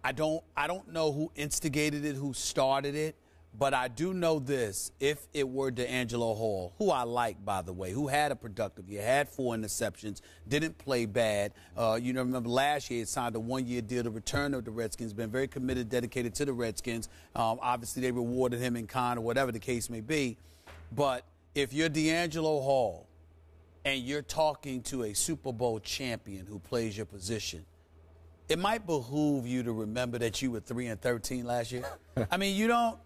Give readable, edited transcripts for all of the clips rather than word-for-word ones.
I don't know who instigated it, who started it, but I do know this. If it were DeAngelo Hall, who I like, by the way, who had a productive year, had 4 interceptions, didn't play bad. Remember last year he signed a 1-year deal to return to the Redskins, been very committed, dedicated to the Redskins. Obviously, they rewarded him in kind or whatever the case may be. But if you're DeAngelo Hall and you're talking to a Super Bowl champion who plays your position, it might behoove you to remember that you were 3-13 last year. I mean, you don't.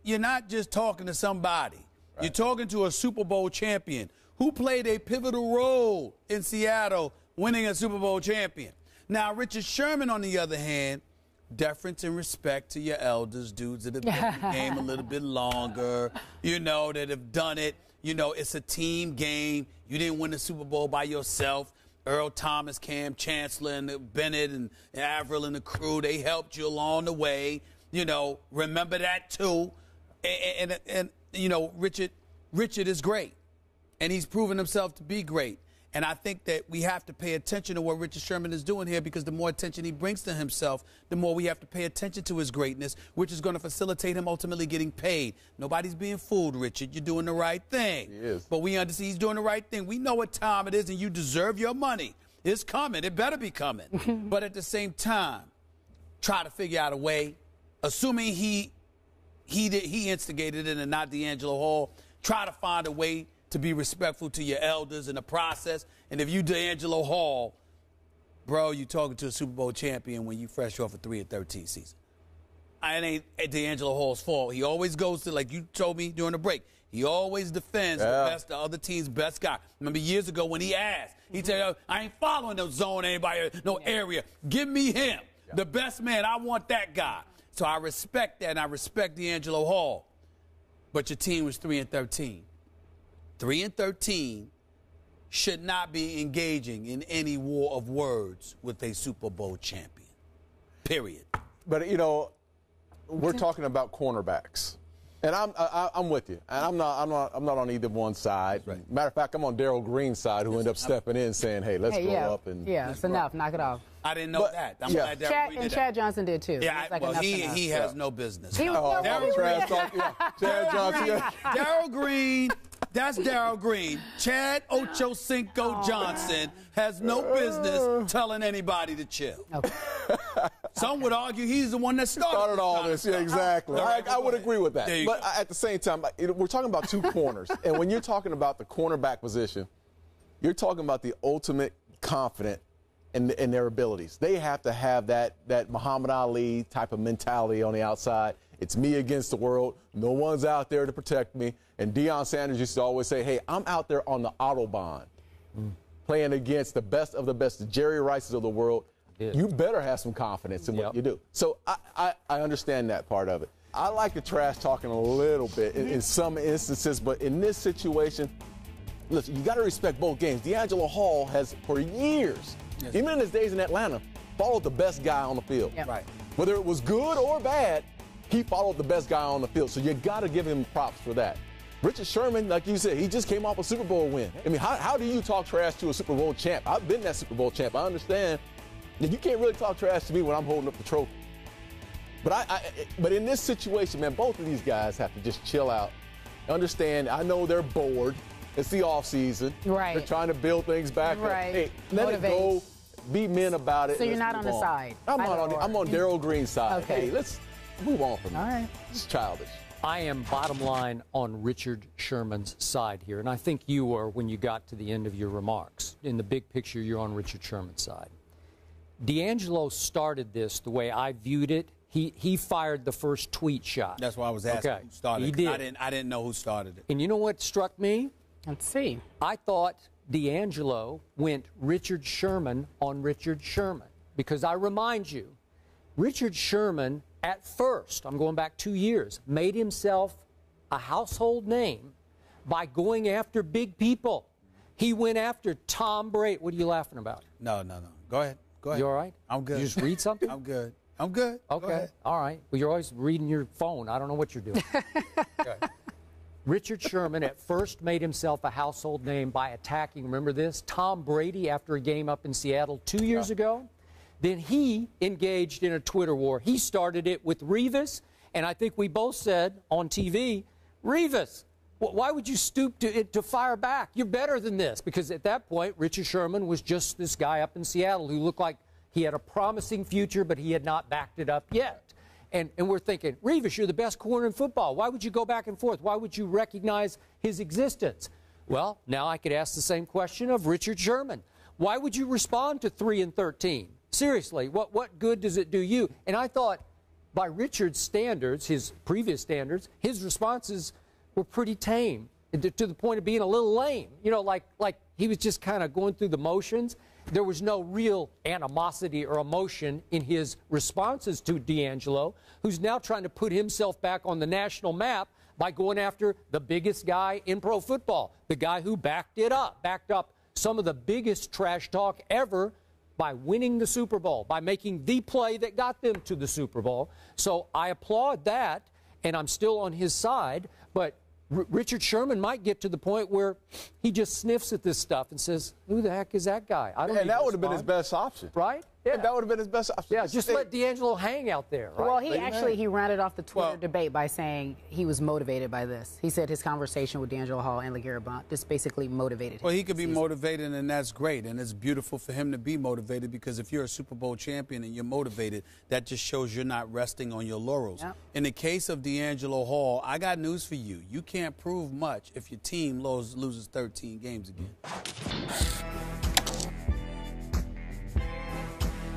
You're not just talking to somebody. Right. You're talking to a Super Bowl champion who played a pivotal role in Seattle winning a Super Bowl champion. Now, Richard Sherman, on the other hand, deference and respect to your elders, dudes that have been in the game a little bit longer, that have done it. It's a team game. You didn't win the Super Bowl by yourself. Earl Thomas, Cam Chancellor, and Bennett and Avril and the crew, they helped you along the way. Remember that too. And Richard is great. And he's proven himself to be great. And I think that we have to pay attention to what Richard Sherman is doing here, because the more attention he brings to himself, the more we have to pay attention to his greatness, which is going to facilitate him ultimately getting paid. Nobody's being fooled, Richard. You're doing the right thing. He is. But we understand he's doing the right thing. We know what time it is, and you deserve your money. It's coming. It better be coming. But at the same time, try to figure out a way. Assuming he instigated it and not DeAngelo Hall, try to find a way to be respectful to your elders in the process. And if you DeAngelo Hall, bro, you talking to a Super Bowl champion when you fresh off a 3-13 season. It ain't DeAngelo Hall's fault. He always goes to, like you told me during the break, he always defends the other team's best guy. Remember years ago when he asked, he said, I ain't following no zone, anybody, no area. Give me him, the best man. I want that guy. So I respect that, and I respect DeAngelo Hall. But your team was 3-13. 3-13 should not be engaging in any war of words with a Super Bowl champion. Period. But we're talking about cornerbacks, and I'm with you. And I'm not on either one side. Right. Matter of fact, I'm on Darryl Green's side, who ended up stepping in, saying, "Hey, let's go up and it's enough. Knock it off." I didn't know that. I'm glad Darryl Green did that. Chad Johnson did too. Yeah, he has no business. Chad Johnson. Darryl Green. That's Darryl Green. Chad Ochocinco Johnson has no business telling anybody to chill. Okay. Some would argue he's the one that started all this. Yeah, exactly. I would agree with that. But go. At the same time, we're talking about two corners. And when you're talking about the cornerback position, you're talking about the ultimate confident in their abilities. They have to have that Muhammad Ali type of mentality on the outside. It's me against the world. No one's out there to protect me. And Deion Sanders used to always say, hey, I'm out there on the Autobahn playing against the best of the best, the Jerry Rices of the world. Yeah. You better have some confidence in what you do. So I understand that part of it. I like the trash talking a little bit in some instances, but in this situation, listen, you got to respect both games. DeAngelo Hall has, for years, even in his days in Atlanta, followed the best guy on the field. Yep. Right. Whether it was good or bad, he followed the best guy on the field. So you got to give him props for that. Richard Sherman, like you said, he just came off a Super Bowl win. I mean, how do you talk trash to a Super Bowl champ? I've been that Super Bowl champ. I understand that you can't really talk trash to me when I'm holding up the trophy. But in this situation, man, both of these guys have to just chill out. Understand, I know they're bored. It's the offseason. Right. They're trying to build things back up. Hey, let it go. Be men about it. So you're not on the side? I'm on Darryl Green's side. Okay. Hey, let's move on from that. All right. It's childish. I am bottom line on Richard Sherman's side here, and I think you were when you got to the end of your remarks. In the big picture, you're on Richard Sherman's side. DeAngelo started this the way I viewed it. He fired the first tweet shot. That's why I was asking who started it. He did. I didn't know who started it. And you know what struck me? Let's see. I thought DeAngelo went Richard Sherman on Richard Sherman, because I remind you, Richard Sherman at first, I'm going back 2 years, made himself a household name by going after big people. He went after Tom Brady. What are you laughing about? No. Go ahead. You all right? I'm good. You just read something? I'm good. Okay. All right. Well, you're always reading your phone. I don't know what you're doing. Okay. Richard Sherman at first made himself a household name by attacking, remember this, Tom Brady after a game up in Seattle 2 years ago. Then he engaged in a Twitter war. He started it with Revis, and I think we both said on TV, Revis, why would you stoop to fire back? You're better than this. Because at that point, Richard Sherman was just this guy up in Seattle who looked like he had a promising future, but he had not backed it up yet. And we're thinking, Revis, you're the best corner in football. Why would you go back and forth? Why would you recognize his existence? Well, now I could ask the same question of Richard Sherman. Why would you respond to 3-13? Seriously, what good does it do you? And I thought, by Richard's standards, his previous standards, his responses were pretty tame, to the point of being a little lame. You know, like he was just kind of going through the motions. There was no real animosity or emotion in his responses to DeAngelo, who's now trying to put himself back on the national map by going after the biggest guy in pro football, the guy who backed up some of the biggest trash talk ever by winning the Super Bowl, by making the play that got them to the Super Bowl. So I applaud that, and I'm still on his side, but Richard Sherman might get to the point where he just sniffs at this stuff and says, who the heck is that guy? I don't And that would have been his best option. Right? Yeah. That would have been his best option. Yeah, just let DeAngelo hang out there. Right? Well, he rounded off the Twitter debate by saying he was motivated by this. He said his conversation with DeAngelo Hall and LeGarrette Blount just basically motivated him. Well, he could be motivated, and that's great. And it's beautiful for him to be motivated, because if you're a Super Bowl champion and you're motivated, that just shows you're not resting on your laurels. Yep. In the case of DeAngelo Hall, I got news for you. You can't prove much if your team loses 13 games again.